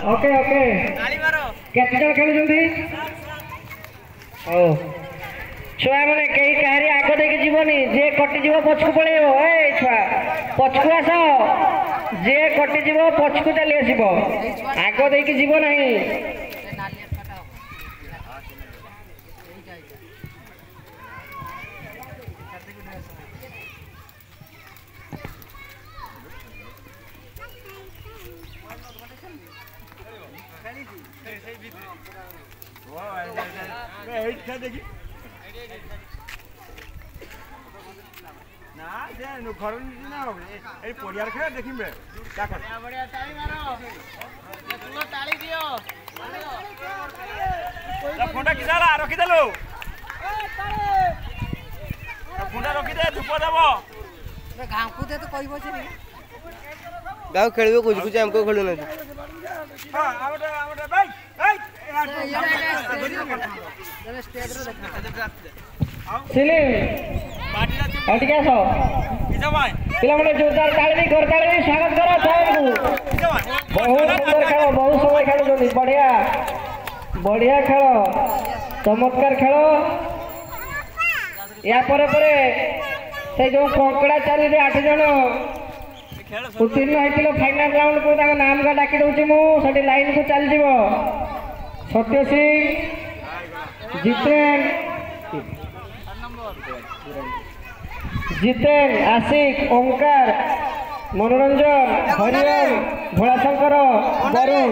okay okay केते जण खेलुछंती ओ छुआ माने कई काहरी आगो देके जीवनी जे कटि जीव पछकु पळेबो ए छुआ पछकु आस जे कटि जीव पछकु चली आसीबो आगो देके जीव नाही गाँव खेल खोजुचे आमको खेलु ना जोरदार ताली करताली स्वागत करो बहुत सुंदर खेल बहुत समय खेल बढ़िया बढ़िया खेल चमत्कार खेल या से जो कंकड़ा चाली 8 जन उत्तीर्ण होते फाइनाल राउंड को नाम का डाकी दूसरी मुझे लाइन को चल सत्य सिंह जितेन जितेन आशिक ओंकार मनोरंजन हरिओम भोलाशंकर वरुण